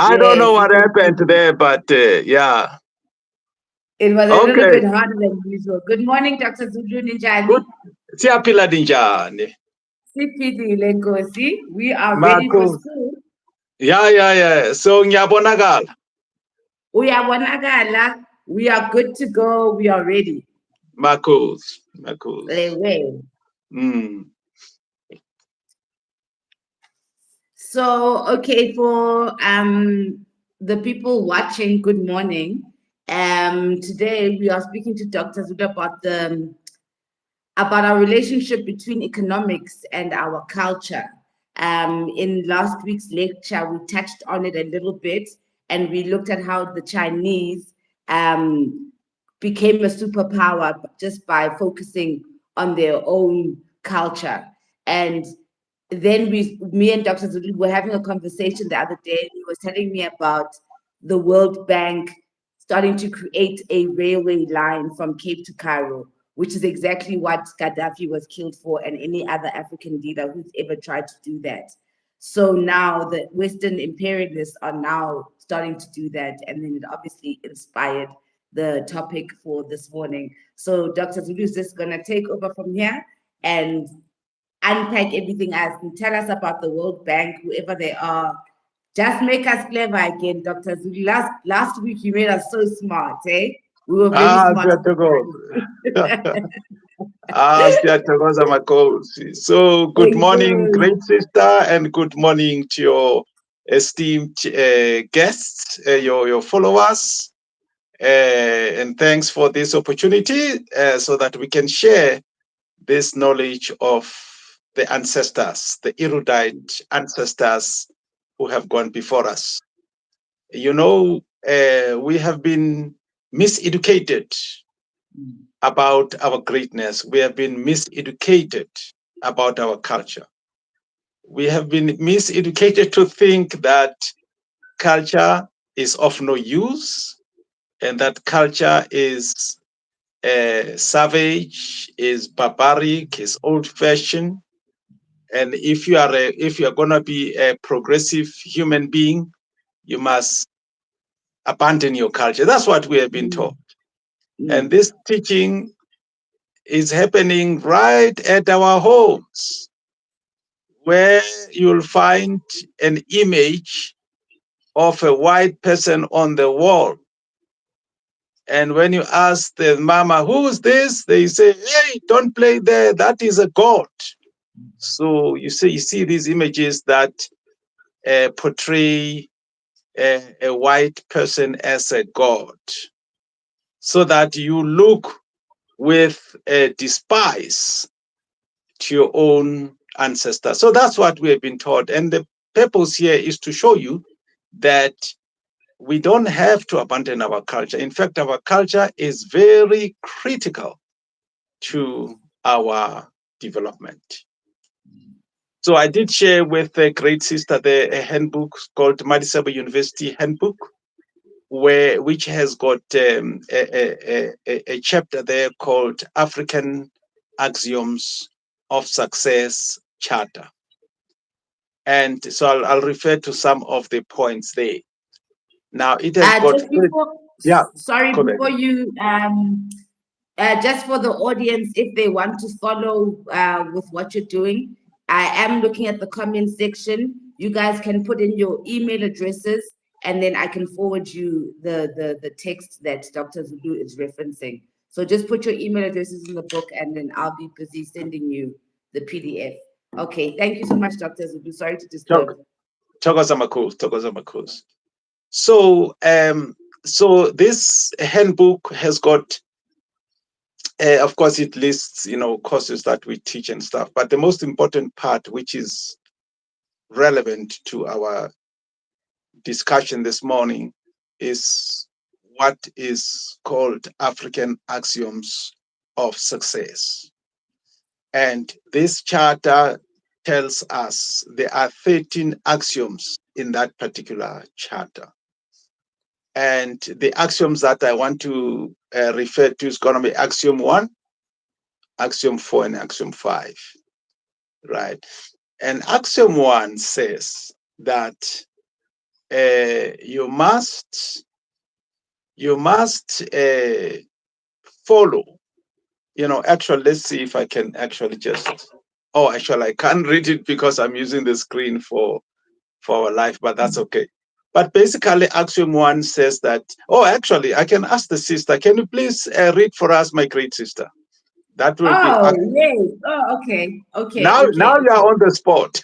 I don't know Yes, what happened there, but yeah. it was a little Okay. bit harder than usual. Good morning, Dr. Zulu Good. Ninjani. Siyaphila njani? Siphilile Nkosi. We are ready for Marco. school. Yeah, yeah, yeah. So ngiyabonakala. Uyabonakala. We are good to go. We are ready. Marcos. Marcos. Lewe. Mm. So, okay, for the people watching, good morning. Today we are speaking to Dr. Zulu about our relationship between economics and our culture. In last week's lecture, we touched on it a little bit, and we looked at how the Chinese became a superpower just by focusing on their own culture. And then me and Dr. Zulu were having a conversation the other day. He was telling me about the World Bank starting to create a railway line from Cape to Cairo, which is exactly what Gaddafi was killed for, and any other African leader who's ever tried to do that. So now the Western imperialists are now starting to do that, and then it obviously inspired the topic for this morning. So Dr. Zulu is just gonna take over from here and unpack everything else and tell us about the World Bank, whoever they are. Just make us clever again, Dr. Zulu. Last week you made us so smart, eh? We were very smart. Siyathokoza. Siyathokoza Marcos. So good morning, Enjoy. great sister, and good morning to your esteemed guests, your followers. And thanks for this opportunity so that we can share this knowledge of the ancestors, the erudite ancestors who have gone before us. You know, we have been miseducated about our greatness. We have been miseducated about our culture. We have been miseducated to think that culture is of no use and that culture is savage, is barbaric, is old-fashioned. And if you are gonna be a progressive human being, you must abandon your culture. That's what we have been taught. And Mm. this teaching is happening right at our homes, where you'll find an image of a white person on the wall. And when you ask the mama, who's this? They say, hey, don't play there. That is a god. So you see these images that portray a white person as a god, so that you look with despise to your own ancestors. So that's what we have been taught. And the purpose here is to show you that we don't have to abandon our culture. In fact, our culture is very critical to our development. So I did share with a great sister there a handbook called Madisebo University handbook, which has got a chapter there called African Axioms of Success Charter. And so I'll refer to some of the points there. Now it has got, Just before, yeah, sorry, correct. before you, just for the audience, if they want to follow with what you're doing, I am looking at the comment section. You guys can put in your email addresses, and then I can forward you the text that Dr. Zulu is referencing. So just put your email addresses in the book, and then I'll be busy sending you the PDF. Okay, thank you so much, Dr. Zulu. Sorry to disturb. Togoza Makos. So, so this handbook has got, of course, it lists, courses that we teach and stuff. But the most important part, which is relevant to our discussion this morning, is what is called African Axioms of Success. And this charter tells us there are 13 axioms in that particular charter. And the axioms that I want to refer to is going to be axiom 1, axiom 4, and axiom 5, right? And axiom 1 says that you must follow. Actually, let's see if I can actually just. Oh, actually, I can't read it because I'm using the screen for our life, but that's okay. But basically, Axiom 1 says that. Oh, actually, I can ask the sister. Can you please read for us, my great sister? That will be. Oh, yes. Oh, okay. Okay. Now Okay. you are Okay. on the spot.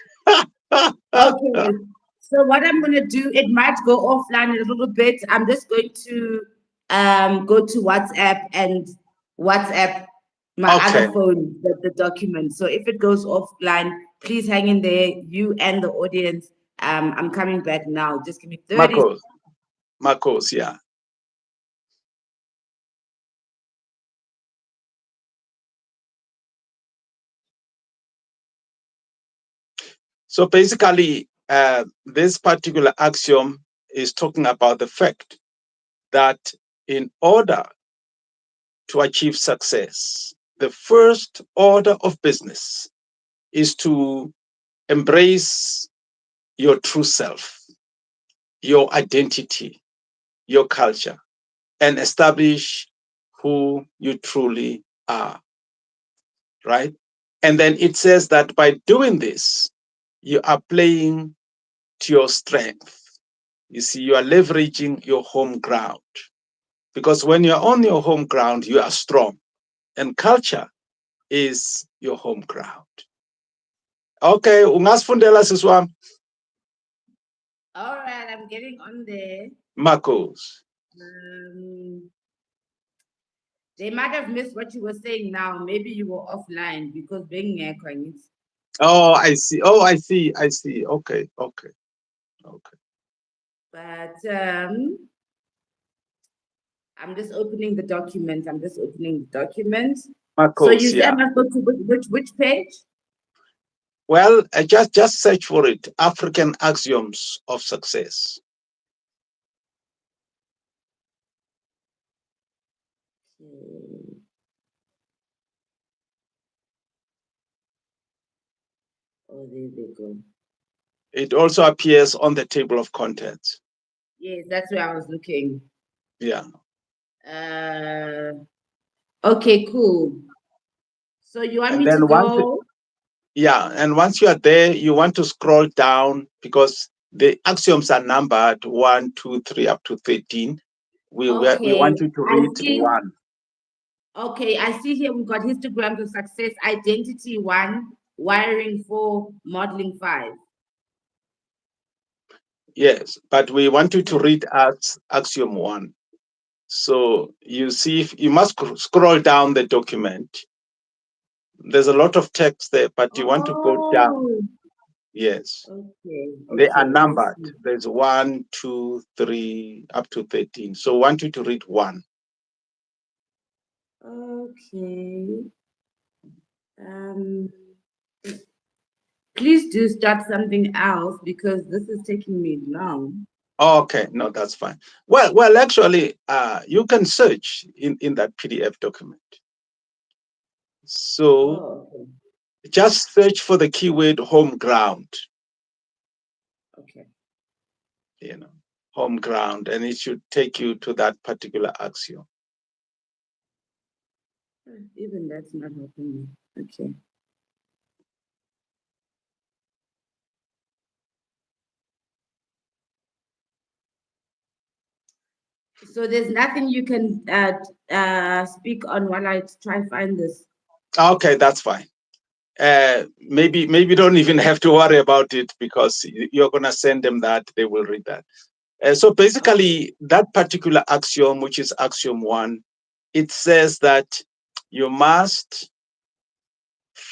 Okay. So what I'm gonna do, it might go offline a little bit. I'm just going to go to WhatsApp and WhatsApp my Okay, other phone, the document. So if it goes offline, please hang in there, you and the audience. I'm coming back now. Just give me 30. Marcos, yeah. So basically, this particular axiom is talking about the fact that in order to achieve success, the first order of business is to embrace your true self, your identity, your culture, and establish who you truly are, right? And then it says that by doing this, you are playing to your strength. You see, you are leveraging your home ground. Because when you're on your home ground, you are strong. And culture is your home ground. Okay, ungasifundela siswami. All right, I'm getting on there. Marcos. They might have missed what you were saying now. Maybe you were offline because being here, Oh, I see. Oh, I see. I see. Okay. Okay. Okay. but I'm just opening the document. I'm just opening the document. So you Marcos, said I yeah. must go to which page? Well, just search for it. African axioms of success. Oh, there they go. It also appears on the table of contents. Yes, that's where I was looking. Yeah. Okay, cool. So you want And me to then go? once you are there, you want to scroll down because the axioms are numbered 1, 2, 3, up to 13. We Okay, want you to I read see. 1. Okay, I see here we've got histograms of success, identity 1, wiring 4, modeling 5. Yes, but we want you to read axiom 1. So you see, if you must scroll down the document. There's a lot of text there, but you want to go down. Oh, Yes, okay, they are okay, I numbered. see. There's 1, 2, 3, up to 13. So I want you to read 1. Okay. Um, please do start something else because this is taking me long. Okay, no, that's fine. Well, actually, you can search in that PDF document. So Oh, okay. just search for the keyword home ground. Okay. Home ground, and it should take you to that particular axiom. Even that's not happening. Okay. So there's nothing you can speak on while I try to find this. Okay, that's fine. Maybe don't even have to worry about it because you're gonna send them that, they will read that. So basically, that particular axiom, which is axiom 1, it says that you must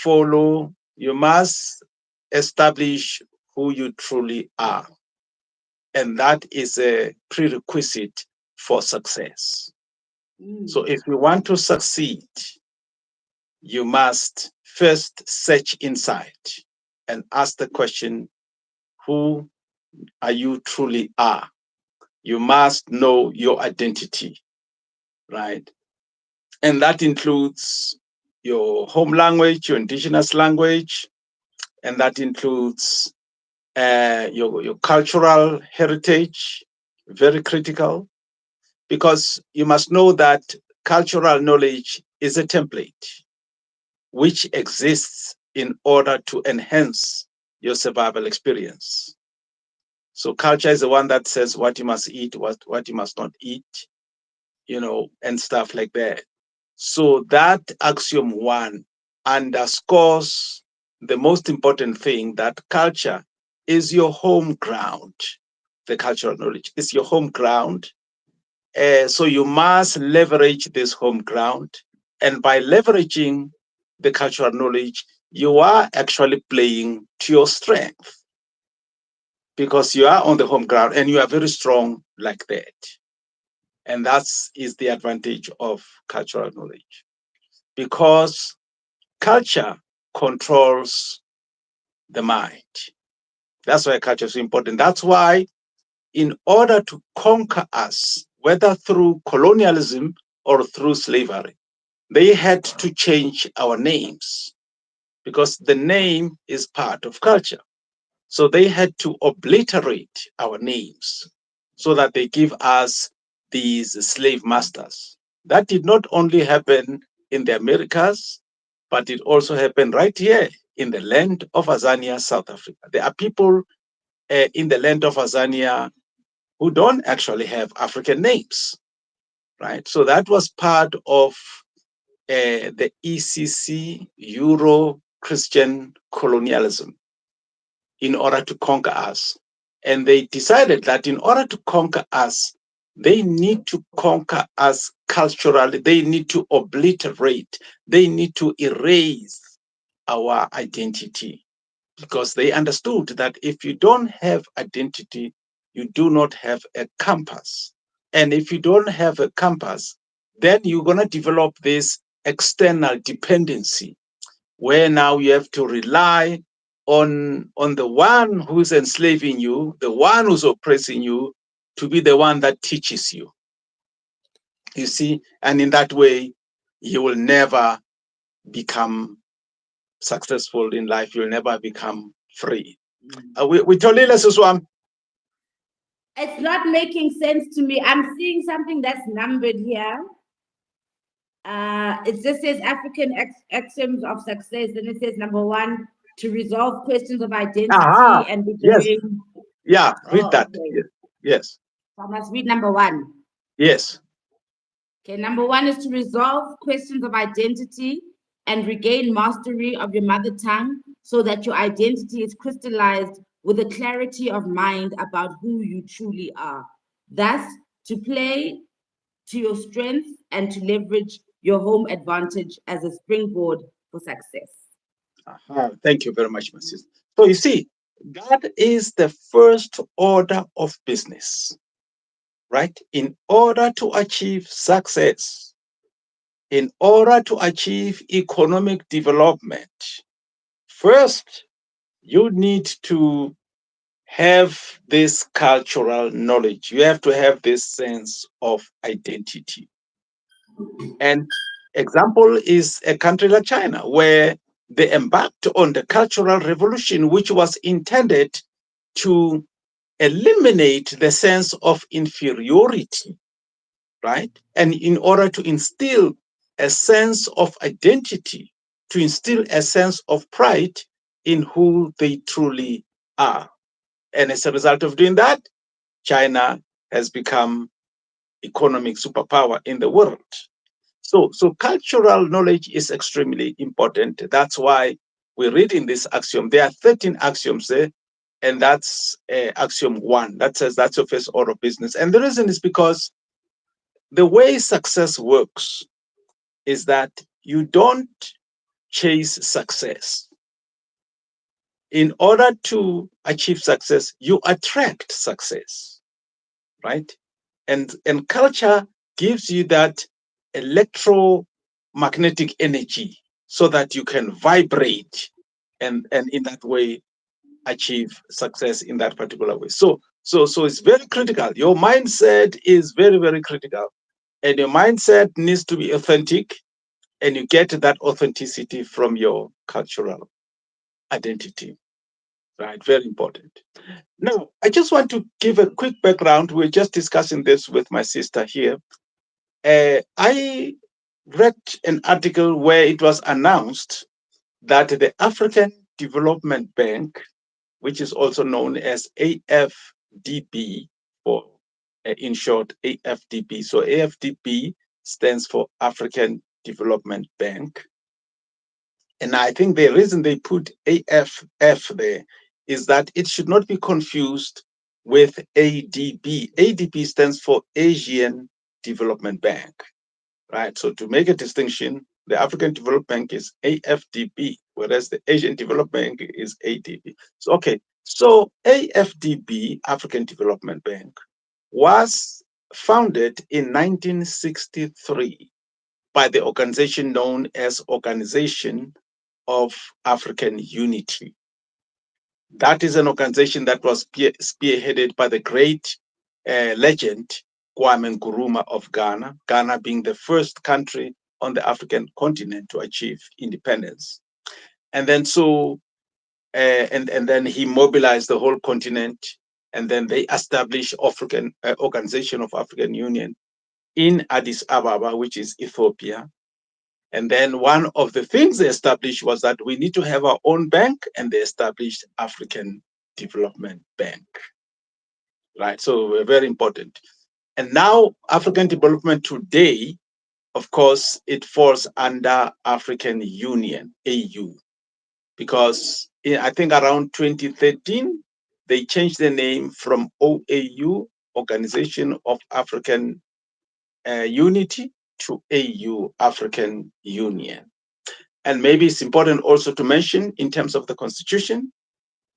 you must establish who you truly are. And that is a prerequisite for success. So if you want to succeed, you must first search inside and ask the question, who are you truly are? You must know your identity, right? And that includes your home language, your indigenous language, and that includes your cultural heritage, very critical, because you must know that cultural knowledge is a template which exists in order to enhance your survival experience. So culture is the one that says what you must eat, what you must not eat, and stuff like that. So that axiom one underscores the most important thing, that culture is your home ground. The cultural knowledge is your home ground. So you must leverage this home ground. And by leveraging the cultural knowledge, you are actually playing to your strength, because you are on the home ground and you are very strong like that. And that is the advantage of cultural knowledge, because culture controls the mind. That's why culture is so important. That's why, in order to conquer us, whether through colonialism or through slavery, they had to change our names, because the name is part of culture. So they had to obliterate our names so that they give us these slave masters. That did not only happen in the Americas, but it also happened right here in the land of Azania, South Africa. There are people in the land of Azania who don't actually have African names, right? So that was part of the ECC, Euro Christian colonialism, in order to conquer us. And they decided that in order to conquer us, they need to conquer us culturally. They need to obliterate. They need to erase our identity, because they understood that if you don't have identity, you do not have a compass. And if you don't have a compass, then you're going to develop this external dependency, where now you have to rely on the one who's enslaving you, the one who's oppressing you, to be the one that teaches you. You see, and in that way, you will never become successful in life. You'll never become free. We told you, Suswam. It's not making sense to me. I'm seeing something that's numbered here. It just says African axioms of success. Then it says number one, to resolve questions of Aha, identity and yes, regain. yeah, read Oh, that. okay. Yes, yes, So I must read number one. yes. Okay, number one is to resolve questions of identity and regain mastery of your mother tongue so that your identity is crystallized with a clarity of mind about who you truly are. Thus, to play to your strengths and to leverage your home advantage as a springboard for success. Aha, thank you very much, my sister. So you see, that is the first order of business, right? In order to achieve success, in order to achieve economic development, first, you need to have this cultural knowledge. You have to have this sense of identity. And example is a country like China, where they embarked on the Cultural Revolution, which was intended to eliminate the sense of inferiority, right? And in order to instill a sense of identity, to instill a sense of pride in who they truly are. And as a result of doing that, China has become economic superpower in the world. So cultural knowledge is extremely important. That's why we read in this axiom. There are 13 axioms there, and that's axiom one. That says that's your first order of business. And the reason is because the way success works is that you don't chase success. In order to achieve success, you attract success, right? And culture gives you that electromagnetic energy so that you can vibrate and in that way achieve success in that particular way. So it's very critical. Your mindset is very, very critical. And your mindset needs to be authentic, and you get that authenticity from your cultural identity. Right, very important. Now, I just want to give a quick background. We're just discussing this with my sister here. I read an article where it was announced that the African Development Bank, which is also known as AFDB, for in short, AFDB. So AFDB stands for African Development Bank. And I think the reason they put AFF there is that it should not be confused with ADB. ADB stands for Asian Development Bank, right? So to make a distinction, the African Development Bank is AFDB, whereas the Asian Development Bank is ADB. So, okay, so AFDB, African Development Bank, was founded in 1963 by the organization known as Organization of African Unity. That is an organization that was spearheaded by the great legend Kwame Nkrumah of Ghana, Ghana being the first country on the African continent to achieve independence. And then and then he mobilized the whole continent, and then they established African Organization of African Union in Addis Ababa, which is Ethiopia. And then one of the things they established was that we need to have our own bank, and they established African Development Bank. Right, so very important. And now African development today, of course, it falls under African Union, AU, because I think around 2013, they changed the name from OAU, Organization of African Unity, to AU, African Union. And maybe it's important also to mention in terms of the constitution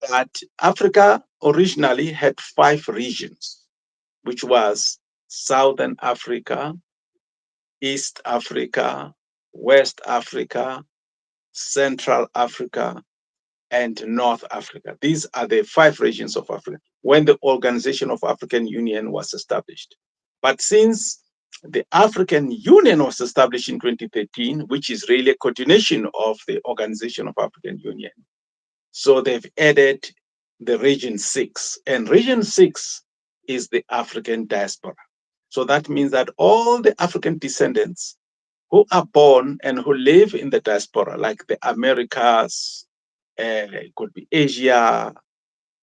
that Africa originally had 5 regions, which was Southern Africa, East Africa, West Africa, Central Africa, and North Africa. These are the 5 regions of Africa when the Organization of African Union was established. But since the African Union was established in 2013, which is really a continuation of the Organization of African Union, so they've added the Region 6. And Region 6 is the African diaspora. So that means that all the African descendants who are born and who live in the diaspora, like the Americas, it could be Asia,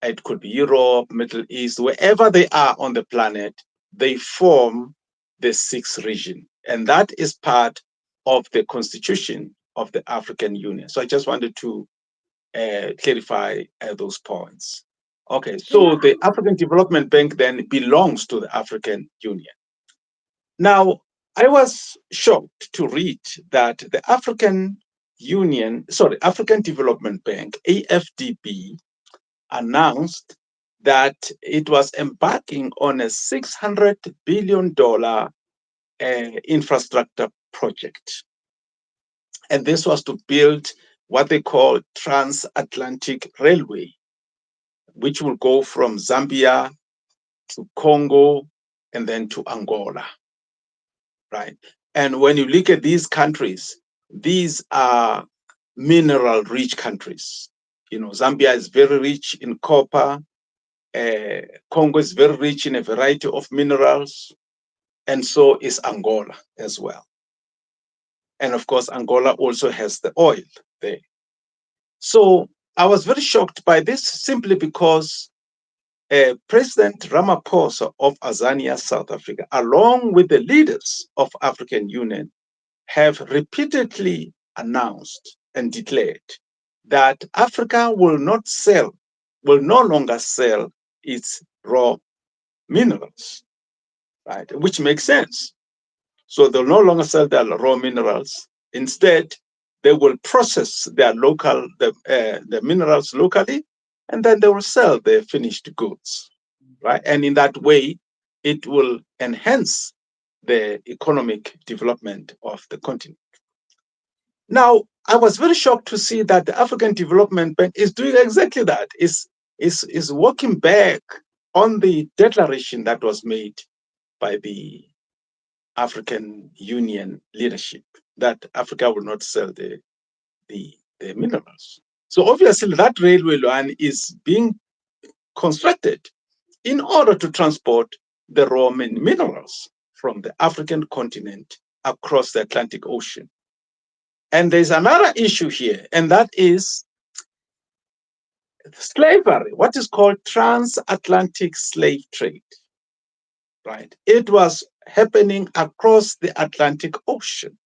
it could be Europe, Middle East, wherever they are on the planet, they form the 6th region. And that is part of the constitution of the African Union. So I just wanted to clarify those points. Okay, You know, so the African Development Bank then belongs to the African Union. Now, I was shocked to read that the African Development Bank, AFDB, announced that it was embarking on a $600 billion infrastructure project. And this was to build what they call Transatlantic Railway, which will go from Zambia to Congo and then to Angola, right? And when you look at these countries, these are mineral-rich countries. You know, Zambia is very rich in copper. Congo is very rich in a variety of minerals, and so is Angola as well. And of course, Angola also has the oil there. So I was very shocked by this simply because President Ramaphosa of Azania, South Africa, along with the leaders of African Union, have repeatedly announced and declared that Africa will no longer sell its raw minerals, right? Which makes sense. So they'll no longer sell their raw minerals. Instead, they will process the minerals locally, and then they will sell their finished goods, right? And in that way, it will enhance the economic development of the continent. Now, I was very shocked to see that the African Development Bank is doing exactly that. Is working back on the declaration that was made by the African Union leadership that Africa will not sell the minerals. So obviously that railway line is being constructed in order to transport the raw minerals from the African continent across the Atlantic Ocean. And there's another issue here, and that is slavery, what is called transatlantic slave trade, right? It was happening across the Atlantic Ocean.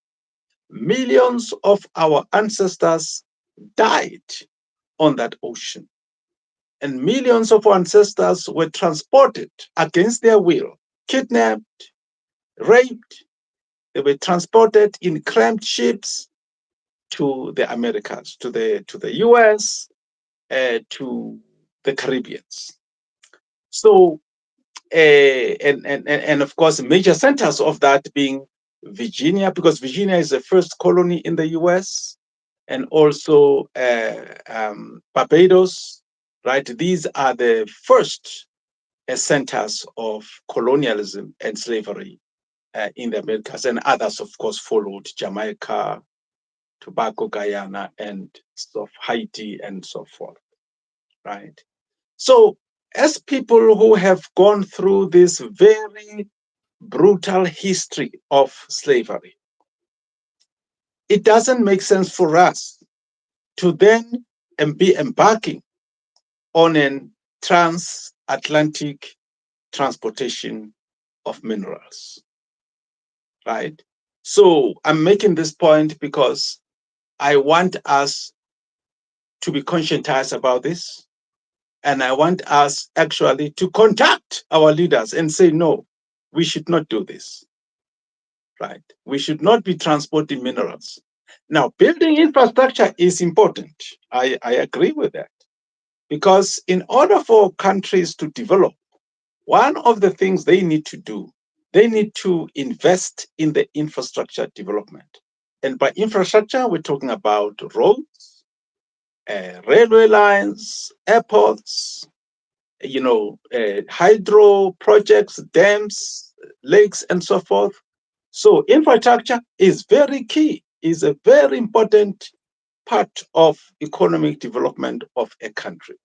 Millions of our ancestors died on that ocean, and millions of our ancestors were transported against their will, kidnapped, raped. They were transported in cramped ships to the Americas, to the US, to the Caribbeans. So, and of course, major centers of that being Virginia, because Virginia is the first colony in the US, and also Barbados, right? These are the first centers of colonialism and slavery in the Americas, and others, of course, followed: Jamaica, Tobago, Guyana, and so Haiti, and so forth, right? So, as people who have gone through this very brutal history of slavery, it doesn't make sense for us to then be embarking on an transatlantic transportation of minerals, right? So I'm making this point because I want us to be conscientized about this. And I want us actually to contact our leaders and say, no, we should not do this, right? We should not be transporting minerals. Now, building infrastructure is important. I agree with that. Because in order for countries to develop, one of the things they need to do, they need to invest in the infrastructure development. And by infrastructure, we're talking about roads, railway lines, airports, hydro projects, dams, lakes, and so forth. So infrastructure is very key, is a very important part of economic development of a country.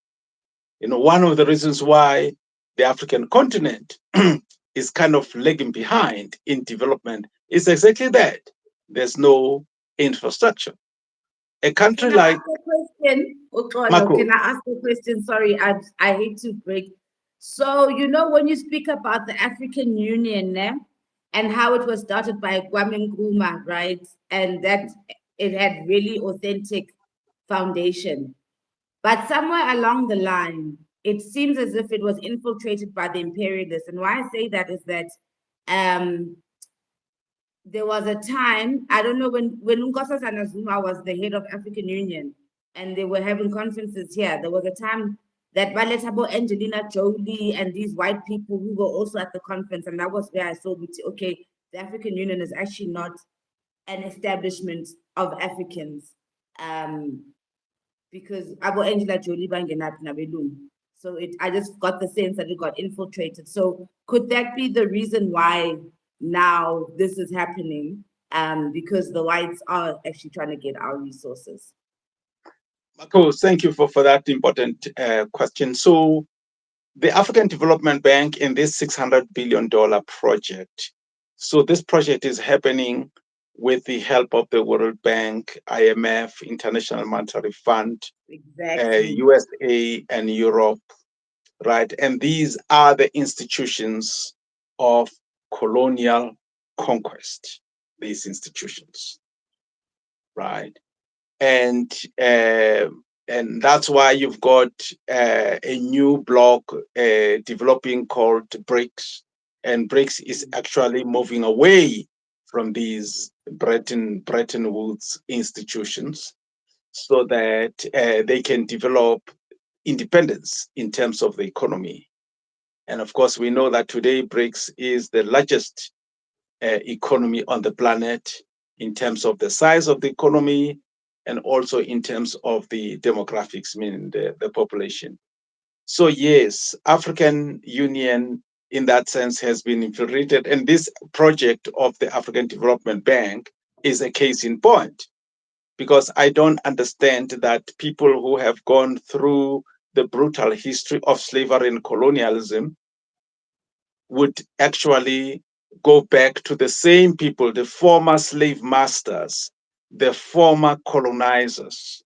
One of the reasons why the African continent is kind of lagging behind in development is exactly that. There's no infrastructure. A country Can I like ask a question? Okolo, Mako, can I ask a question? Sorry, I hate to break. So, when you speak about the African Union and how it was started by Kwame Nkrumah, right? And that it had really authentic foundation. But somewhere along the line, it seems as if it was infiltrated by the imperialists. And why I say that is that um, there was a time, I don't know, when Nkosazana Zuma was the head of African Union and they were having conferences here, there was a time that Balethabo, Angelina Jolie, and these white people who were also at the conference, and that was where I saw, okay, the African Union is actually not an establishment of Africans. Because Abo Angela Jolie Bangenat Nabelum. So I just got the sense that it got infiltrated. So could that be the reason why now this is happening? Because the whites are actually trying to get our resources. Mako, thank you for that important question. So the African Development Bank in this $600 billion project. So this project is happening with the help of the World Bank, IMF, International Monetary Fund, Exactly. USA, and Europe, right? And these are the institutions of colonial conquest, these institutions, right? And uh, and that's why you've got a new bloc developing called BRICS, and BRICS is actually moving away from these Bretton Woods institutions so that they can develop independence in terms of the economy. And of course, we know that today BRICS is the largest economy on the planet in terms of the size of the economy and also in terms of the demographics, meaning the population. So yes, African Union in that sense has been infiltrated, and this project of the African Development Bank is a case in point. because I don't understand that people who have gone through the brutal history of slavery and colonialism would actually go back to the same people, the former slave masters, the former colonizers,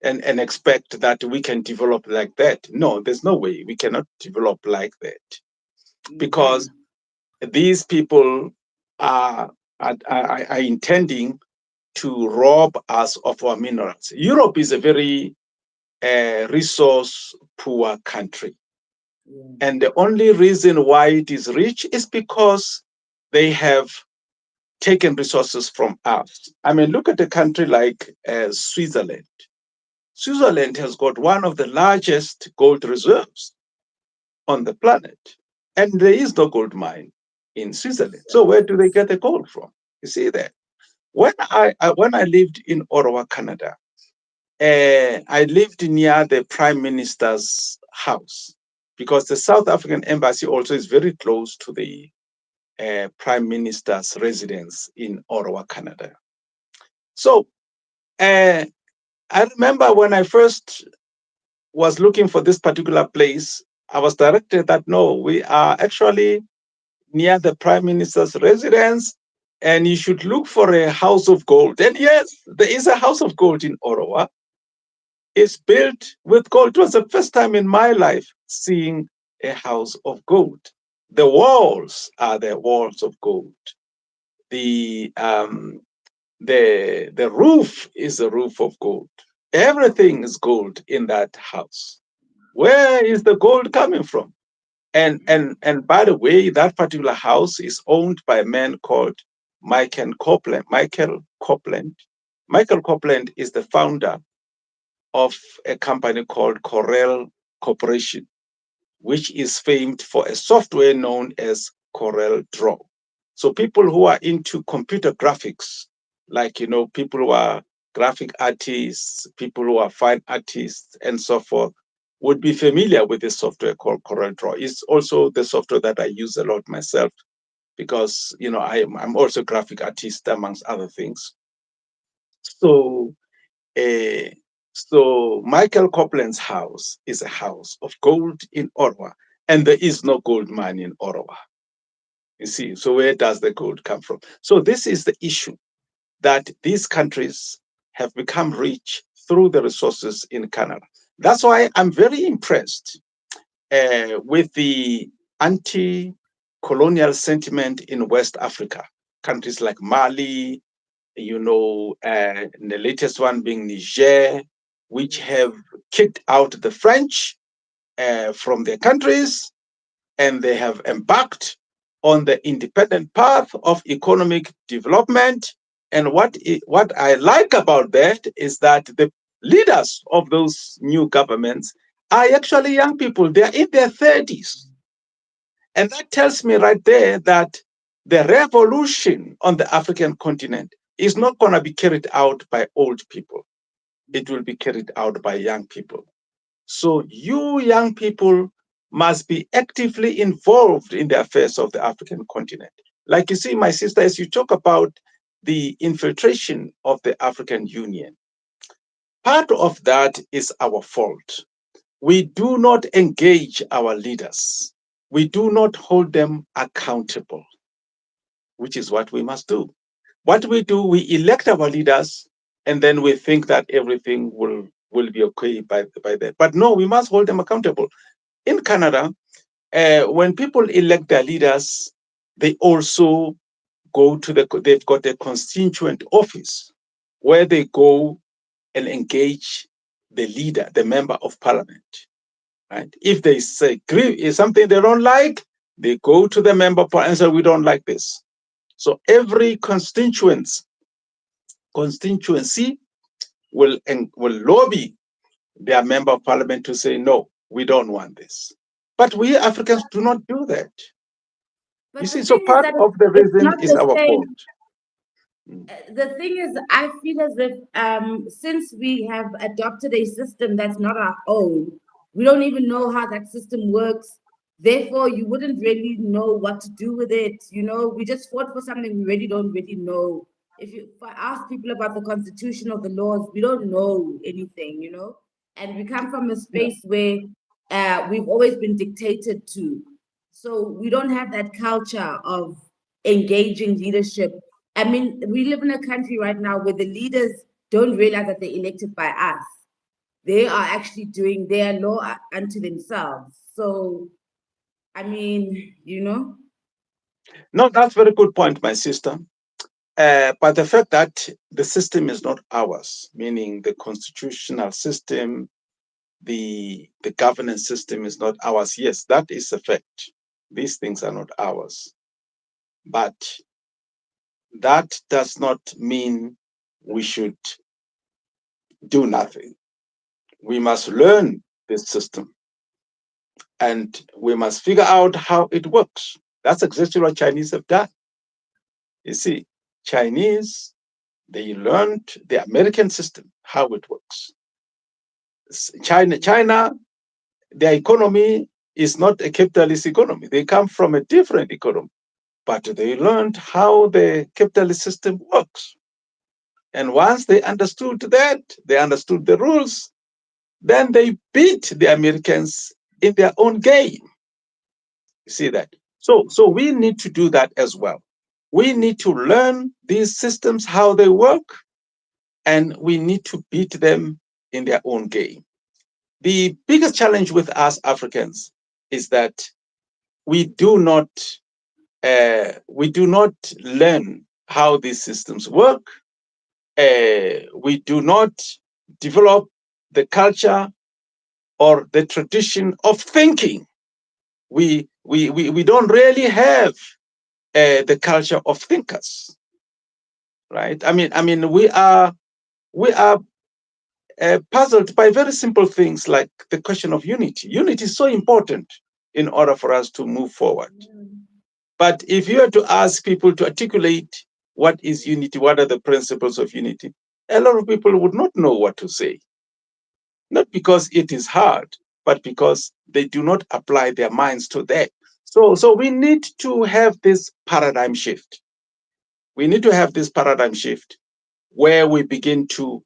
and expect that we can develop like that. No, there's no way we cannot develop like that, because Mhm. these people are intending to rob us of our minerals. Europe is a very resource poor country. Yeah. And the only reason why it is rich is because they have taken resources from us. I mean, look at a country like Switzerland. Switzerland has got one of the largest gold reserves on the planet, and there is no gold mine in Switzerland. So where do they get the gold from? You see that when I lived in Ottawa, Canada, I lived near the Prime Minister's house, because the South African embassy also is very close to the Prime Minister's residence in Ottawa, Canada. So uh, I remember when I first was looking for this particular place, I was directed that no, we are actually near the Prime Minister's residence, and you should look for a house of gold. And yes, there is a house of gold in Ottawa. It's built with gold. It was the first time in my life seeing a house of gold. The walls are the walls of gold. The the roof is a roof of gold. Everything is gold in that house. Where is the gold coming from? And by the way, that particular house is owned by a man called Michael Copeland. Michael Copeland is the founder of a company called Corel Corporation, which is famed for a software known as Corel Draw. So people who are into computer graphics, like people who are graphic artists, people who are fine artists, and so forth, would be familiar with this software called Corel Draw. It's also the software that I use a lot myself, because I'm also a graphic artist amongst other things. So uh, so Michael Copeland's house is a house of gold in Ottawa, and there is no gold mine in Ottawa. You see, so where does the gold come from? So this is the issue, that these countries have become rich through the resources in Canada. That's why I'm very impressed with the anti-colonial sentiment in West Africa, countries like Mali, the latest one being Niger, which Yes. have kicked out the French from their countries, and they have embarked on the independent path of economic development. And what I like about that is that the leaders of those new governments are actually young people. They are in their 30s. And that tells me right there that the revolution on the African continent is not going to be carried out by old people. It will be carried out by young people. So you young people must be actively involved in the affairs of the African continent. Like you see, my sister, as you talk about the infiltration of the African Union, part of that is our fault. We do not engage our leaders. We do not hold them accountable, which is what we must do. What we do, we elect our leaders, and then we think that everything will be okay by that. But no, we must hold them accountable. In Canada, when people elect their leaders, they also they've got a constituent office where they go and engage the leader, the member of parliament. Right? If they say is something they don't like, they go to the member of parliament and say, we don't like this. So every constituency will lobby their member of parliament to say, no, we don't want this. But we Africans do not do that. You But the see, so thing is part that of the it's reason not is the our fault. same. The thing is, I feel as if since we have adopted a system that's not our own, we don't even know how that system works. Therefore, you wouldn't really know what to do with it. You know, we just fought for something we really don't really know if you ask people about the constitution or the laws, we don't know anything, you know. And we come from a space where we've always been dictated to, so we don't have that culture of engaging leadership. I mean, we live in a country right now where the leaders don't realize that they're elected by us. They are actually doing their law unto themselves. So, I mean, you know. No, that's a very good point, my sister. But the fact that the system is not ours, meaning the constitutional system, the governance system is not ours. Yes, that is a fact. These things are not ours. But that does not mean we should do nothing. We must learn this system and we must figure out how it works. That's exactly what Chinese have done. You see, Chinese, they learned the American system, how it works. China, their economy is not a capitalist economy. They come from a different economy, but they learned how the capitalist system works. And once they understood that, they understood the rules, then they beat the Americans in their own game. You see that? So we need to do that as well. We need to learn these systems, how they work, and we need to beat them in their own game. The biggest challenge with us Africans is that we do not learn how these systems work. We do not develop the culture or the tradition of thinking. We don't really have the culture of thinkers, right? I mean, we are puzzled by very simple things like the question of unity. Unity is so important in order for us to move forward. But if you were to ask people to articulate what is unity, what are the principles of unity, a lot of people would not know what to say. Not because it is hard, but because they do not apply their minds to that. So we need to have this paradigm shift. We need to have this paradigm shift where we begin to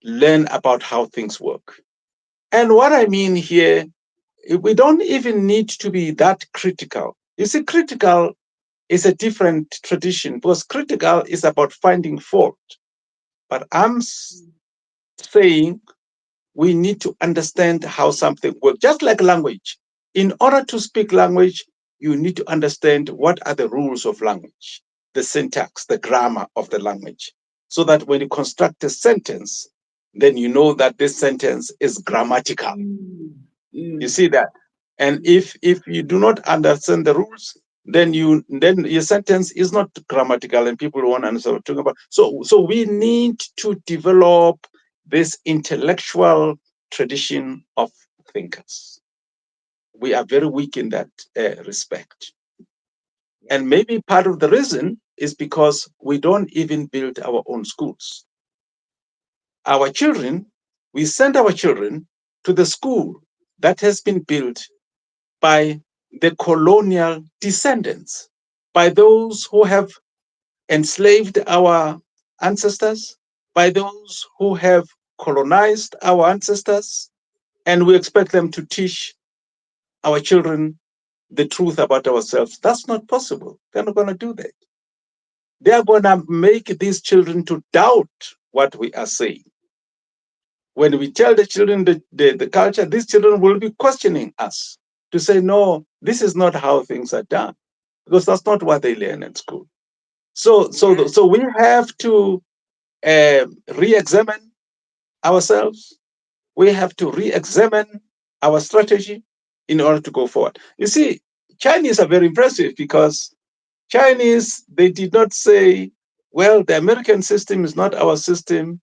learn about how things work. And what I mean here, we don't even need to be that critical. You see, critical is a different tradition because critical is about finding fault. But I'm saying we need to understand how something works, just like language. In order to speak language, you need to understand what are the rules of language, the syntax, the grammar of the language, so that when you construct a sentence, then you know that this sentence is grammatical. You see that? And if you do not understand the rules, then your sentence is not grammatical and people won't understand what you're talking about. So we need to develop this intellectual tradition of thinkers. We are very weak in that respect. And maybe part of the reason is because we don't even build our own schools. Our children, we send our children to the school that has been built by the colonial descendants, by those who have enslaved our ancestors, by those who have colonized our ancestors, and we expect them to teach our children the truth about ourselves. That's not possible. They're not going to do that. They are going to make these children to doubt what we are saying. When we tell the children the culture, these children will be questioning us to say, no, this is not how things are done, because that's not what they learn in school. So we have to re-examine ourselves. We have to re-examine our strategy in order to go forward. You see, Chinese are very impressive because Chinese, they did not say, well, the American system is not our system,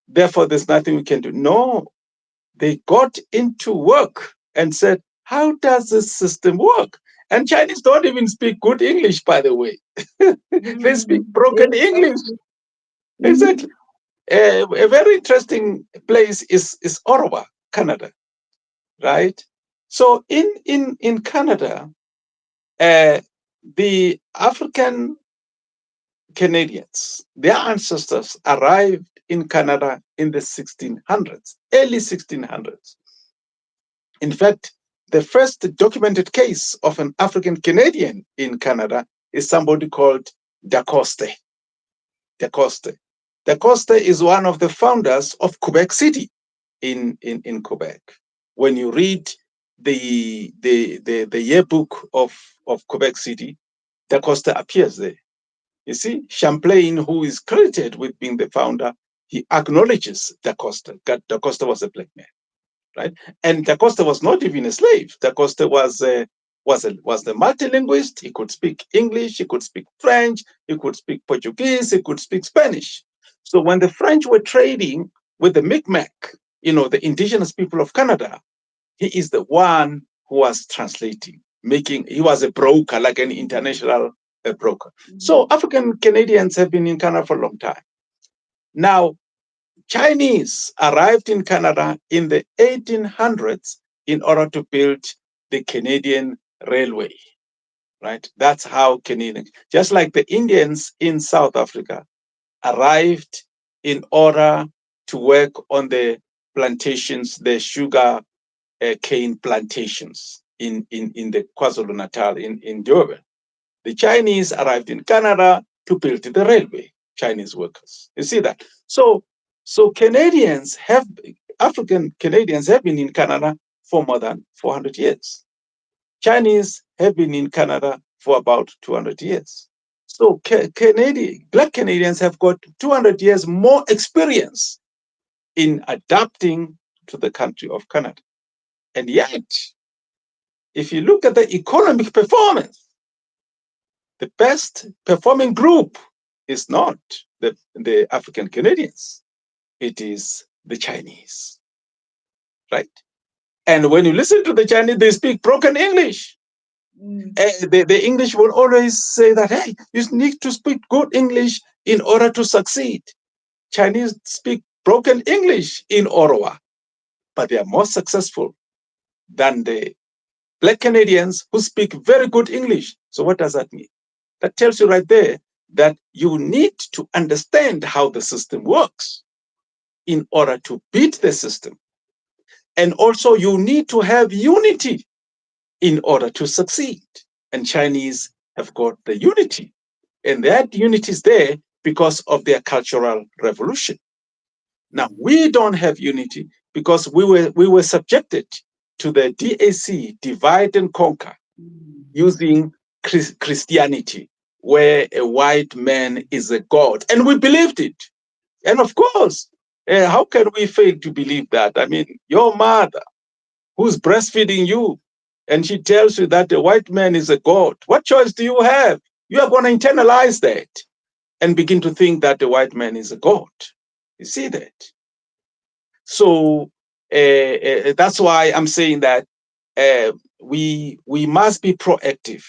therefore there's nothing we can do. No, they got into work and said, how does this system work? And Chinese don't even speak good English, by the way. They speak broken English. Exactly. A very interesting place is Ottawa, Canada, right? So in Canada, the African Canadians, their ancestors arrived in Canada in the 1600s, early 1600s. In fact, the first documented case of an African Canadian in Canada is somebody called Da Coste. Da Coste. Da Coste is one of the founders of Quebec City in Quebec. When you read the yearbook of Quebec City, Da Costa appears there. You see, Champlain, who is credited with being the founder, he acknowledges Da Costa. Da Costa was a black man, right? And Da Costa was not even a slave. Da Costa was the multilingualist. He could speak English, he could speak French, he could speak Portuguese, he could speak Spanish. So when the French were trading with the Mi'kmaq, the indigenous people of Canada, he is the one who was translating, he was a broker, like an international broker. So African Canadians have been in Canada for a long time. Now, Chinese arrived in Canada in the 1800s in order to build the Canadian Railway, right? That's how Canadian, just like the Indians in South Africa arrived in order to work on the plantations, the sugar cane plantations in the KwaZulu-Natal, in Durban. The Chinese arrived in Canada to build the railway, Chinese workers. You see that? So African Canadians have been in Canada for more than 400 years. Chinese have been in Canada for about 200 years. So Black Canadians have got 200 years more experience in adapting to the country of Canada. And yet, if you look at the economic performance, the best performing group is not the African Canadians, it is the Chinese, right? And when you listen to the Chinese, they speak broken English. The English will always say that, hey, you need to speak good English in order to succeed. Chinese speak broken English in Ottawa, but they are more successful than the Black Canadians who speak very good English. So what does that mean? That tells you right there that you need to understand how the system works in order to beat the system. And also you need to have unity in order to succeed. And Chinese have got the unity. And that unity is there because of their cultural revolution. Now, we don't have unity because we were subjected to the DAC, divide and conquer, using Christianity, where a white man is a god. And we believed it. And of course, how can we fail to believe that? I mean, your mother, who's breastfeeding you, and she tells you that the white man is a god, what choice do you have? You are going to internalize that and begin to think that the white man is a god. You see that? So that's why I'm saying that we must be proactive.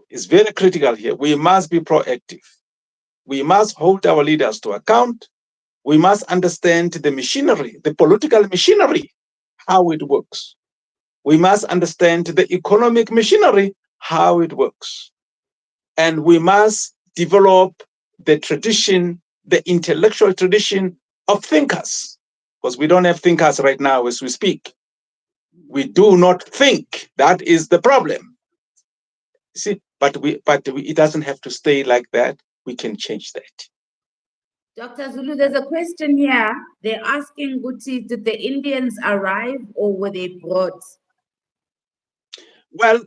It's very critical here. We must be proactive. We must hold our leaders to account. We must understand the machinery, the political machinery, how it works. We must understand the economic machinery, how it works. And we must develop the tradition, the intellectual tradition of thinkers, because we don't have thinkers right now as we speak. We do not think. That is the problem. See, it doesn't have to stay like that. We can change that. Dr. Zulu, there's a question here. They're asking, Guti, did the Indians arrive or were they brought? Well,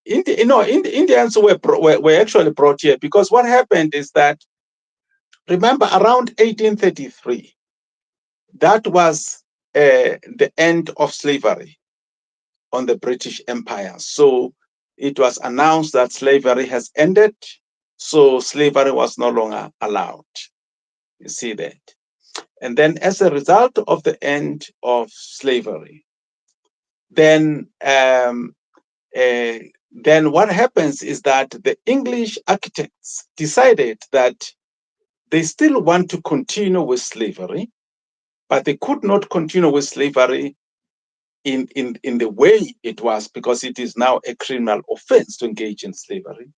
Indians were actually brought here because what happened is that, remember, around 1833, that was the end of slavery on the British Empire. So it was announced that slavery has ended, so slavery was no longer allowed. You see that? And then as a result of the end of slavery, then what happens is that the English architects decided that they still want to continue with slavery, but they could not continue with slavery in the way it was, because it is now a criminal offense to engage in slavery.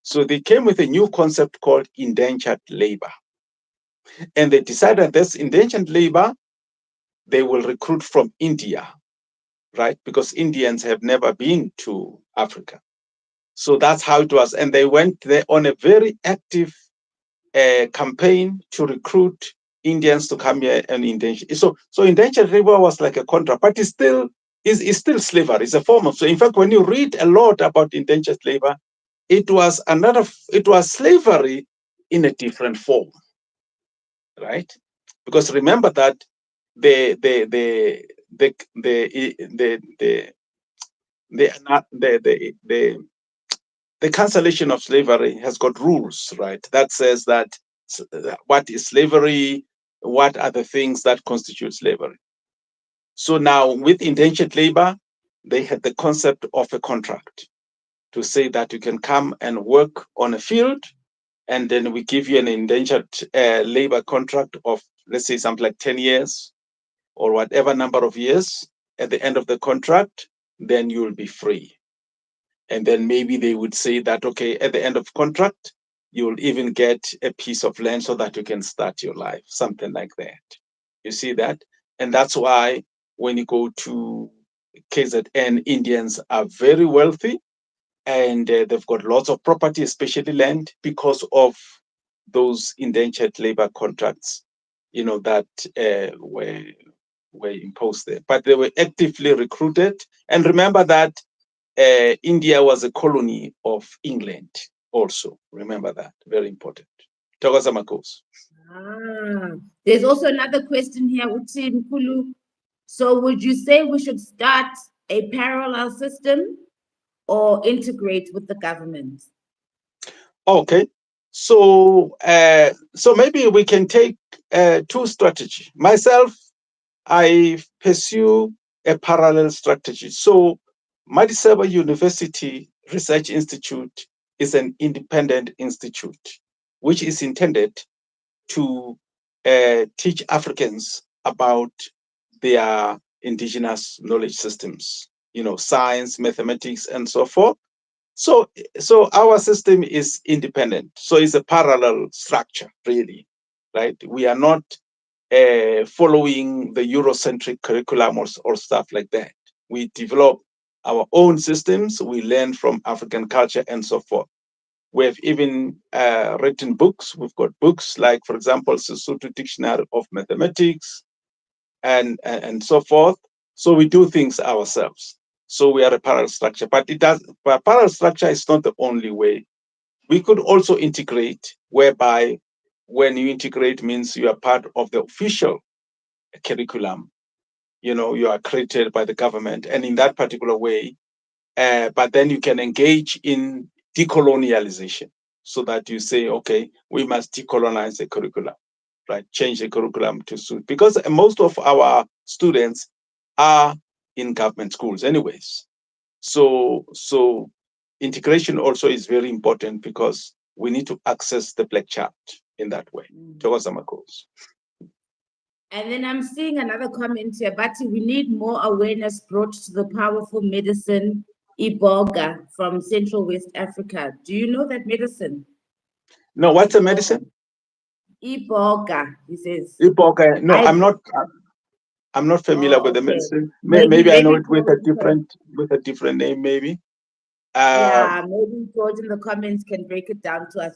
So they came with a new concept called indentured labor. And they decided this indentured labor, they will recruit from India, right? Because Indians have never been to Africa. So that's how it was. And they went there on a very active campaign to recruit Indians to come here and indenture. So indentured labor was like a contract, but it's still slavery. It's a form of. So in fact, when you read a lot about indentured labor, it was slavery in a different form, right? Because remember that the the the the the the the the cancellation of slavery has got rules, right? That says that what is slavery, what are the things that constitute slavery. So now with indentured labor, they had the concept of a contract to say that you can come and work on a field, and then we give you an indentured labor contract of, let's say, something like 10 years or whatever number of years. At the end of the contract, then you will be free. And then maybe they would say that, okay, at the end of contract, you'll even get a piece of land so that you can start your life, something like that. You see that? And that's why when you go to KZN, Indians are very wealthy, and they've got lots of property, especially land, because of those indentured labor contracts, that were imposed there. But they were actively recruited. And remember that India was a colony of England also. Remember that. Very important. Togoza Makos. There's also another question here, Uti Mkulu. So would you say we should start a parallel system or integrate with the government? Okay. So maybe we can take two strategies. Myself, I pursue a parallel strategy. So Madisebo University Research Institute is an independent institute, which is intended to teach Africans about their indigenous knowledge systems, science, mathematics, and so forth. So our system is independent. So it's a parallel structure, really, right? We are not following the Eurocentric curriculum or stuff like that. We develop our own systems. We learn from African culture and so forth. We have even written books. We've got books like, for example, Sesotho Dictionary of Mathematics and so forth. So we do things ourselves. So we are a parallel structure, but parallel structure is not the only way. We could also integrate, whereby when you integrate means you are part of the official curriculum. You are accredited by the government, and in that particular way, but then you can engage in decolonialization, so that you say, okay, we must decolonize the curriculum, right? Change the curriculum to suit, because most of our students are in government schools anyways. So integration also is very important, because we need to access the black child in that way. And then I'm seeing another comment here, Bati, we need more awareness brought to the powerful medicine Iboga from Central West Africa. Do you know that medicine? No, what's a medicine? Iboga, he says. Iboga. No, I'm not familiar with the Okay. medicine. Maybe I know it with George a different name, maybe. Yeah, maybe George in the comments can break it down to us.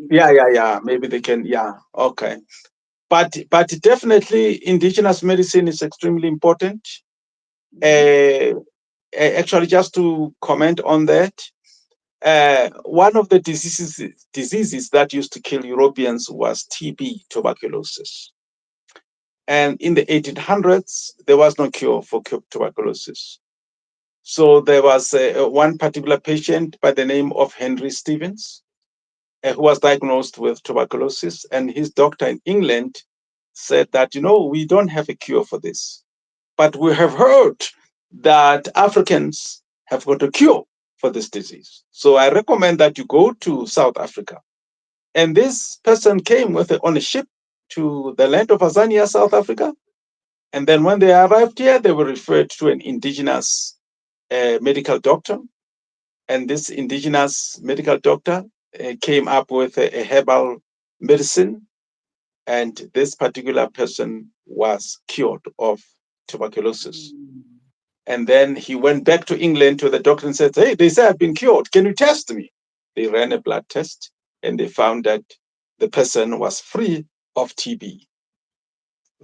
Yeah. Maybe they can. Yeah. Okay. But definitely, indigenous medicine is extremely important. Actually, just to comment on that, one of the diseases that used to kill Europeans was TB, tuberculosis. And in the 1800s, there was no cure for tuberculosis. So there was one particular patient by the name of Henry Stevens, who was diagnosed with tuberculosis, and his doctor in England said that, we don't have a cure for this, but we have heard that Africans have got a cure for this disease. So I recommend that you go to South Africa. And this person came on a ship to the land of Azania, South Africa. And then when they arrived here, they were referred to an indigenous medical doctor. And this indigenous medical doctor came up with a herbal medicine, and this particular person was cured of tuberculosis. And then he went back to England to the doctor and said, "Hey, they say I've been cured. Can you test me?" They ran a blood test and they found that the person was free of TB.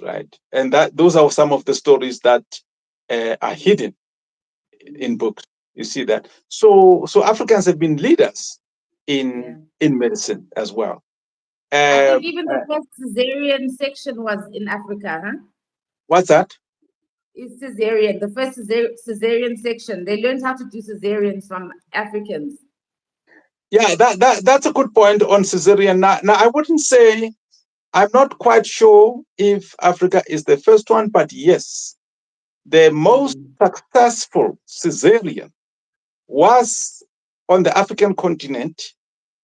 Right. And those are some of the stories that are hidden in books. You see that. So Africans have been leaders in medicine as well. I Uh, think even the first cesarean section was in Africa, huh? what's that? It's cesarean, the first cesarean section. They learned how to do cesareans from Africans. Yeah, that's a good point on cesarean. Now, I wouldn't say, I'm not quite sure if Africa is the first one, but yes, the most successful cesarean was on the African continent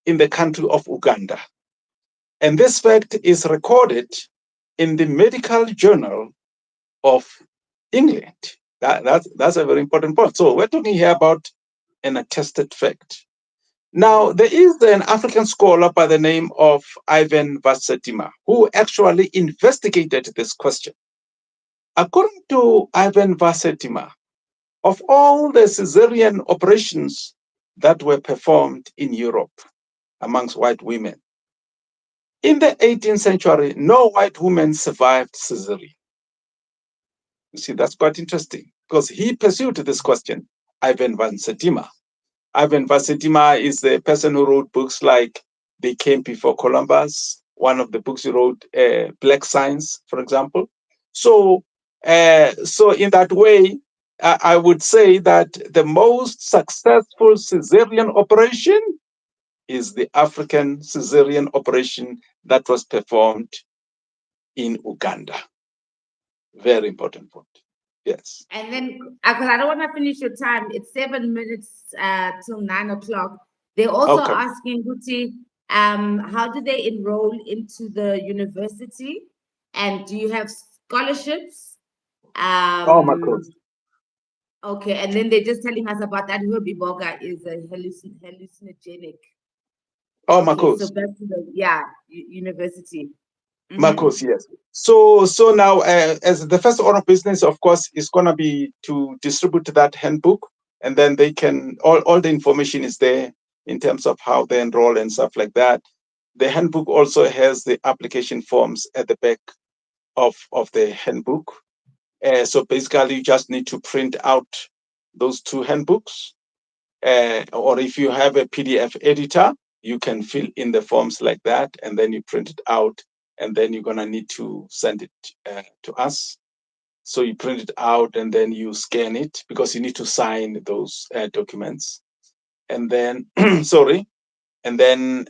in the country of Uganda. And this fact is recorded in the Medical Journal of England. That's a very important point. So we're talking here about an attested fact. Now, there is an African scholar by the name of Ivan Vasetima who actually investigated this question. According to Ivan Vasetima, of all the cesarean operations that were performed in Europe amongst white women, in the 18th century, no white woman survived cesarean. You see, that's quite interesting because he pursued this question, Ivan Vasetima. Ivan Vasetima is the person who wrote books like They Came Before Columbus. One of the books he wrote, Black Science, for example. So in that way, I would say that the most successful cesarean operation is the African cesarean operation that was performed in Uganda. Very important point. Yes. And then, because I don't want to finish your time, it's 7 minutes till 9 o'clock. They're also Okay. asking, Guti, how do they enroll into the university? And do you have scholarships? Oh, my God. Okay, and then they're just telling us about that herb iboga is a hallucinogenic. Oh, Okay, so Marcos. back to the university. Marcos, yes. So now, as the first order of business, of course, is gonna be to distribute that handbook, and then they can all the information is there in terms of how they enroll and stuff like that. The handbook also has the application forms at the back of the handbook. So basically, you just need to print out those two handbooks, or if you have a PDF editor, you can fill in the forms like that, and then you print it out, and then you're gonna need to send it to us. So you print it out, and then you scan it because you need to sign those documents, and then sorry, and then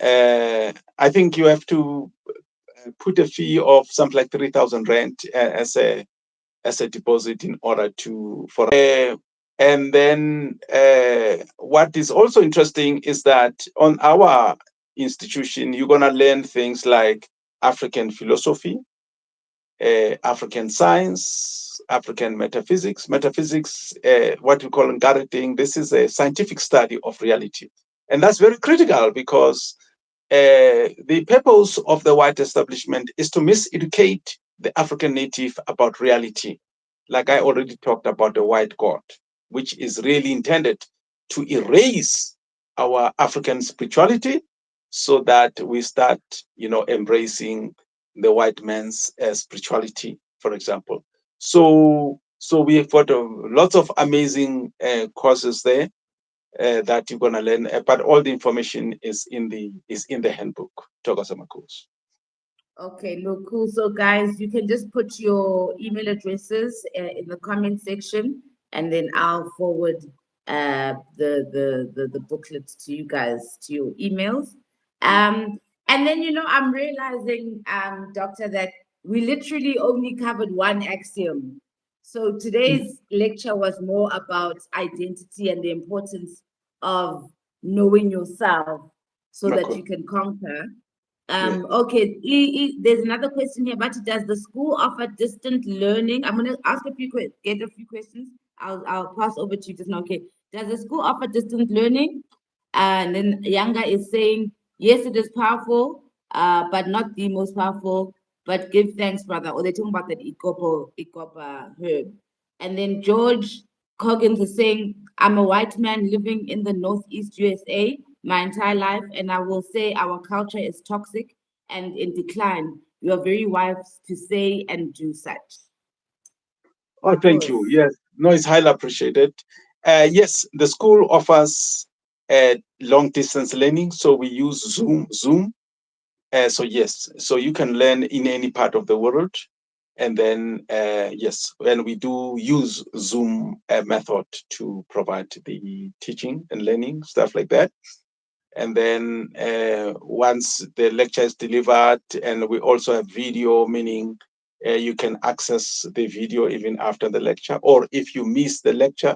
I think you have to put a fee of something like 3,000 rand as a deposit in order to for and then what is also interesting is that on our institution you're going to learn things like African philosophy, African science, African metaphysics, what we call gardening. This is a scientific study of reality, and that's very critical because the purpose of the white establishment is to miseducate the African native about reality. Like I already talked about the white God, which is really intended to erase our African spirituality so that we start, embracing the white man's spirituality, for example. So we've got lots of amazing courses there that you're gonna learn. But all the information is in the handbook. Togasama course. Okay, no, cool. So, guys, you can just put your email addresses in the comment section, and then I'll forward the booklets to you guys to your emails. And then I'm realizing, Doctor, that we literally only covered one axiom. So today's lecture was more about identity and the importance of knowing yourself so that you can conquer. Okay, there's another question here, but does the school offer distant learning? I'm gonna ask get a few questions. I'll pass over to you just now. Okay, does the school offer distant learning? And then Yanga is saying, Yes, it is powerful, but not the most powerful. But give thanks, brother. Or they're talking about that ikopa herb. And then George Coggins is saying, I'm a white man living in the Northeast USA my entire life, and I will say our culture is toxic and in decline. You are very wise to say and do such. Oh, thank you. Pause. Yes, no, it's highly appreciated. Yes, the school offers long distance learning, so we use Zoom. So yes, so you can learn in any part of the world, and then yes, and we do use Zoom method to provide the teaching and learning stuff like that. And then once the lecture is delivered, and we also have video, meaning you can access the video even after the lecture, or if you miss the lecture,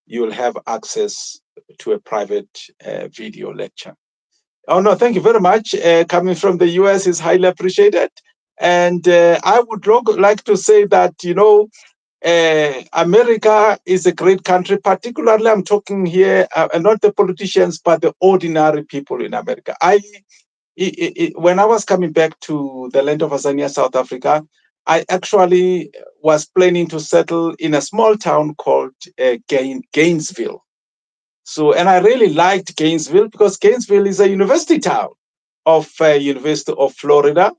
you'll have access to a private video lecture. Oh no, thank you very much. Coming from the US is highly appreciated. And I would like to say that, America is a great country. Particularly, I'm talking here, not the politicians, but the ordinary people in America. When I was coming back to the land of Azania, South Africa, I actually was planning to settle in a small town called Gainesville. So, and I really liked Gainesville because Gainesville is a university town of University of Florida,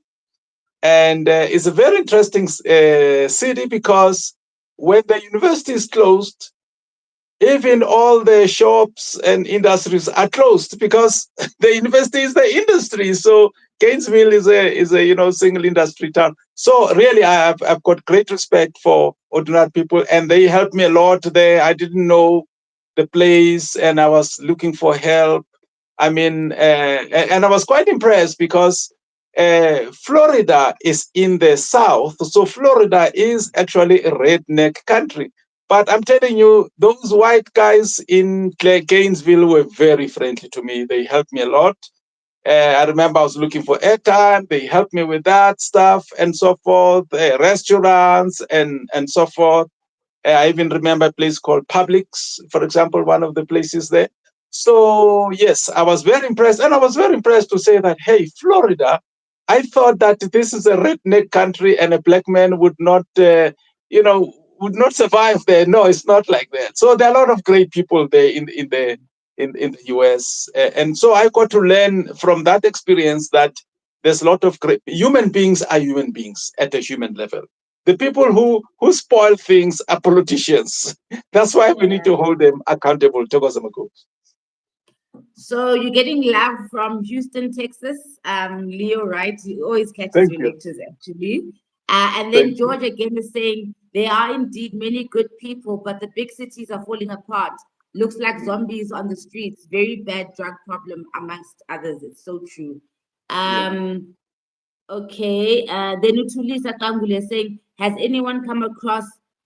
and it's a very interesting city because when the university is closed, even all the shops and industries are closed because the university is the industry. So Gainesville is a single industry town. So really, I've got great respect for ordinary people, and they helped me a lot there. I didn't know the place, and I was looking for help. I mean, and I was quite impressed because Florida is in the south, so Florida is actually a redneck country. But I'm telling you, those white guys in Gainesville were very friendly to me. They helped me a lot. I remember I was looking for airtime. They helped me with that stuff and so forth, restaurants and so forth. I even remember a place called Publix, for example, one of the places there. So, yes, I was very impressed. And I was very impressed to say that, hey, Florida, I thought that this is a redneck country and a black man you know, would not survive there. No, it's not like that. So there are a lot of great people there in the US. And so I got to learn from that experience that there's a lot of great human beings are human beings at a human level. The people who spoil things are politicians. That's why we need Yeah. to hold them accountable. Togozamago. So you're getting love from Houston, Texas. Leo, right? He always catches Thank your you. lectures, actually. And then Thank you. George again is saying there are indeed many good people, but the big cities are falling apart. Looks like zombies on the streets. Very bad drug problem amongst others. It's so true. Yeah. Okay. Then Utulisa Kangule is saying, has anyone come across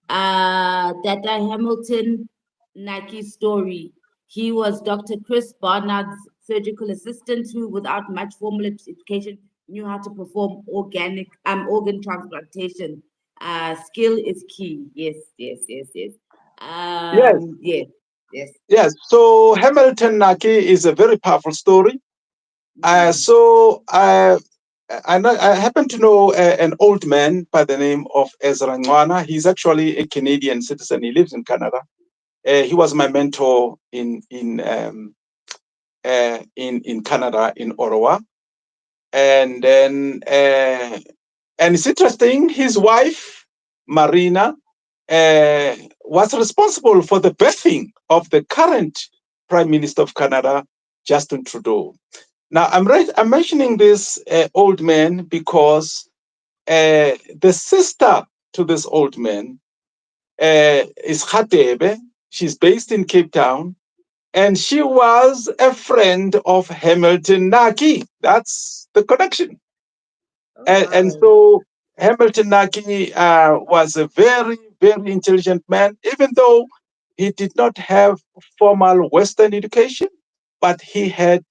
Data Hamilton Naki story? He was Dr. Chris Barnard's surgical assistant who, without much formal education, knew how to perform organ transplantation. Skill is key. Yes, yes, yes, yes. Yes. Yes, yes. Yes. So Hamilton Naki is a very powerful story. Mm. So I happen to know an old man by the name of Ezra Ngwana. He's actually a Canadian citizen. He lives in Canada. He was my mentor in Canada in Ottawa, and then and it's interesting. His wife Marina was responsible for the birthing of the current Prime Minister of Canada, Justin Trudeau. Now, I'm mentioning this old man because the sister to this old man is Khatebe. She's based in Cape Town, and she was a friend of Hamilton Naki. That's the connection. Oh, And wow. so Hamilton Naki was a very, very intelligent man, even though he did not have formal Western education, but he had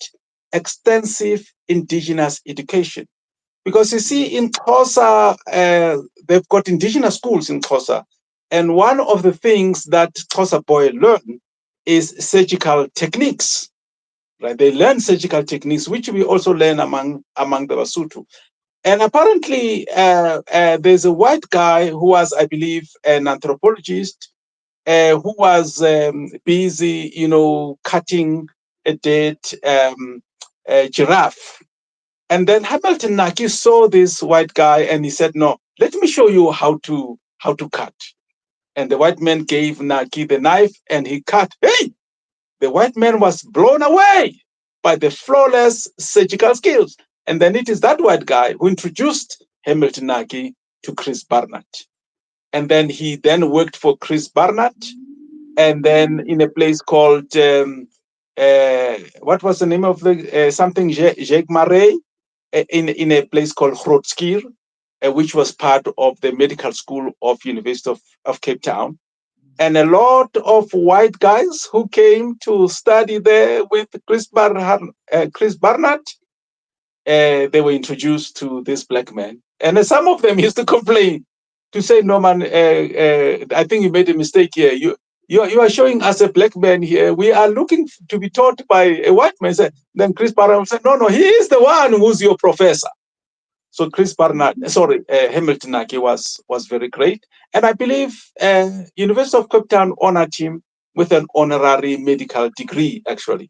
extensive indigenous education. Because you see, in Xhosa, they've got indigenous schools in Xhosa. And one of the things that Xhosa boy learn is surgical techniques. right? They learn surgical techniques, which we also learn among the Basotho. And apparently, there's a white guy who was, I believe, an anthropologist who was busy, cutting a dead giraffe. And then Hamilton Naki saw this white guy and he said, "No, let me show you how to cut." And the white man gave Naki the knife and he cut. Hey, the white man was blown away by the flawless surgical skills. And then it is that white guy who introduced Hamilton Naki to Chris Barnard. And then he then worked for Chris Barnard, and then in a place called what was the name of the something Jacques Marais, in a place called Grootskir, which was part of the medical school of University of Cape Town. And a lot of white guys who came to study there with Chris Barnard, they were introduced to this black man. And some of them used to complain to say, "No, man, I think you made a mistake here. You are showing us a black man here. We are looking to be taught by a white man." Then Chris Barnard said, "No, he is the one who's your professor." So Hamilton Naki was very great. And I believe University of Cape Town honored him with an honorary medical degree, actually.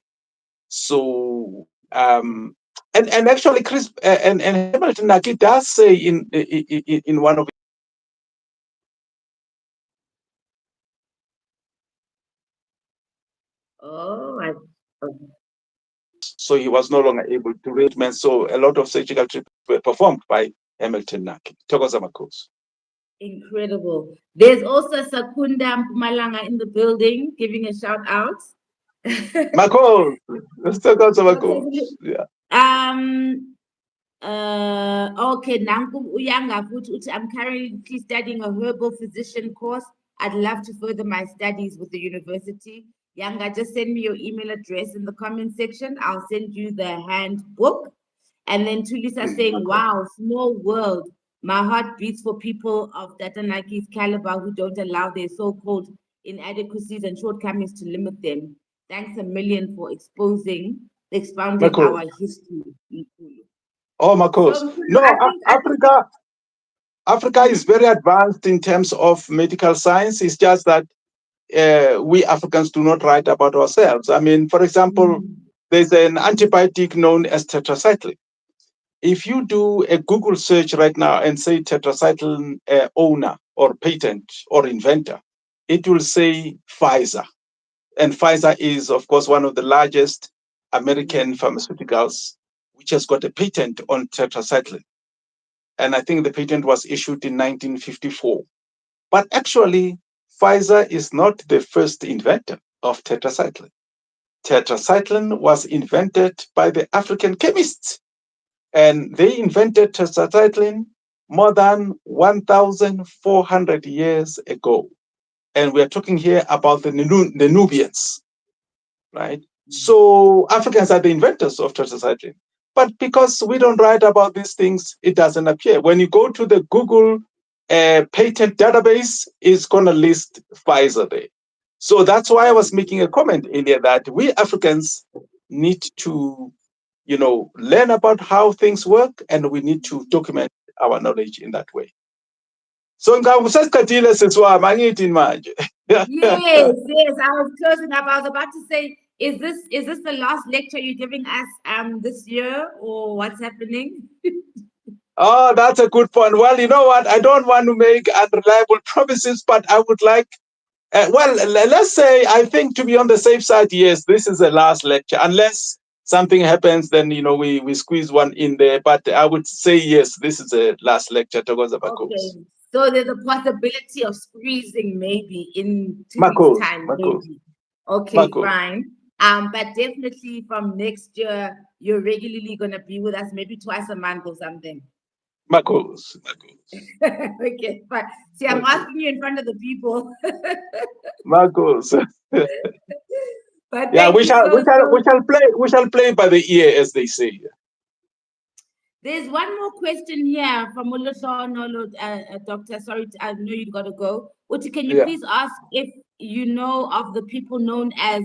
So, and actually, Chris and Hamilton Naki does say in one of Oh, so he was no longer able to treatment. So a lot of surgical treatments were performed by Hamilton Naki. Tokozamakos. incredible. There's also Sakunda Mpumalanga in the building giving a shout out. Makos. Okay. Tokozamakos. Yeah. Okay, Nanku Uyanga futhi uthi, I'm currently studying a herbal physician course. I'd love to further my studies with the university. Yanga, just send me your email address in the comment section. I'll send you the handbook. And then Tulisa saying, wow, small world. My heart beats for people of Tatanaki's caliber who don't allow their so-called inadequacies and shortcomings to limit them. Thanks a million for expounding Makos. our history. Nkulu. Oh, So Makos. Nkulu, No, I think Africa is mhm. very advanced in terms of medical science. It's just that we Africans do not write about ourselves. I mean, for example, there's an antibiotic known as tetracycline. If you do a Google search right now and say tetracycline owner or patent or inventor, it will say Pfizer. And Pfizer is, of course, one of the largest American pharmaceuticals, which has got a patent on tetracycline. And I think the patent was issued in 1954. But actually, Pfizer is not the first inventor of tetracycline. Tetracycline was invented by the African chemists, and they invented tetracycline more than 1,400 years ago. And we are talking here about the Nubians, right? So Africans are the inventors of tetracycline. But because we don't write about these things, it doesn't appear. When you go to the Google patent database, it's going to list Pfizer there. So that's why I was making a comment earlier that we Africans need to, learn about how things work, and we need to document our knowledge in that way. So ngikusasikhathile sesiwami angithi manje. Yes, yes. I was closing up. I was about to say, is this the last lecture you're giving us this year, or what's happening? Oh, that's a good point. Well, you know what? I don't want to make unreliable promises, but I would like, let's say, I think to be on the safe side, yes, this is the last lecture. Unless something happens, then, we squeeze one in there. But I would say, yes, this is the last lecture. Togoza Okay. Makos. So there's a possibility of squeezing maybe in 2 weeks' Makos, time, Makos, maybe. Okay, Makos, fine. But definitely from next year, you're regularly gonna be with us, maybe twice a month or something. Makos, Makos, Okay, fine. See, I'm Makos, asking you in front of the people. Makos. But Yeah, thank we you shall, we so, shall, we so. shall play, we shall play by the ear, as they say. There's one more question here from Doctor. Sorry, I know you've got to go. Uti, can you Yeah. please ask if you know of the people known as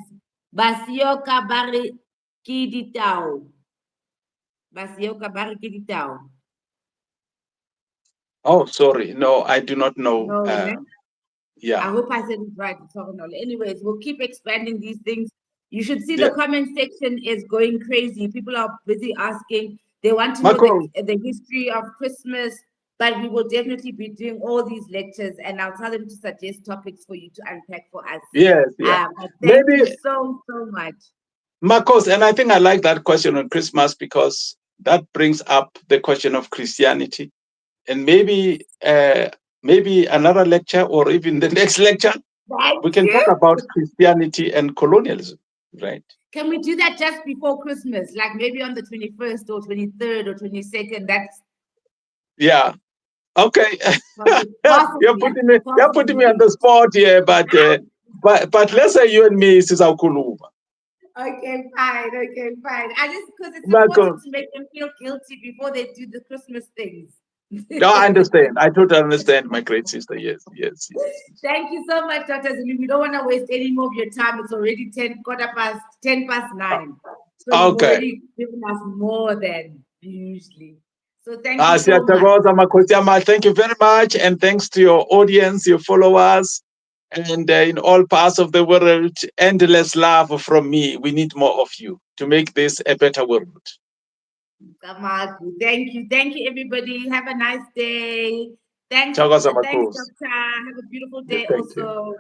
Basio Kabari Ke ditau. Basioka ba re ke ditau. Oh, sorry. No, I do not know. No, ne? I Yeah. hope I said it right. Anyways, we'll keep expanding these things. You should see the Yeah. comment section is going crazy. People are busy asking. They want to know Marco. the history of Christmas, but we will definitely be doing all these lectures, and I'll tell them to suggest topics for you to unpack for us. Yes, yeah. But thank you Maybe so much. Marcos, and I think I like that question on Christmas because that brings up the question of Christianity. And maybe another lecture or even the next lecture, we Thank can talk you. about Christianity and colonialism, right? Can we do that just before Christmas? Like maybe on the 21st or 23rd or 22nd? That's Yeah. Okay. possibly. You're putting me on Possibly. the spot here, but let's say you and me Kuluma. Okay, fine. Okay, fine. I just because it's important Marcos. to make them feel guilty before they do the Christmas things. No, I understand. I totally understand, my great sister. Yes, yes, yes. Thank you so much, Dr. Zulu. We don't want to waste any more of your time. It's already 10 past 9. So you've Okay. already given us more than usually. So thank you so much. Siyathokoza Makhosi. Thank you very much, and thanks to your audience, your followers, and in all parts of the world. Endless love from me. We need more of you to make this a better world. Thank you. Thank you, everybody. Have a nice day. Thanks, Thokoza thanks, Makhosi. Doctor. Have a beautiful Yeah, day thank you. also.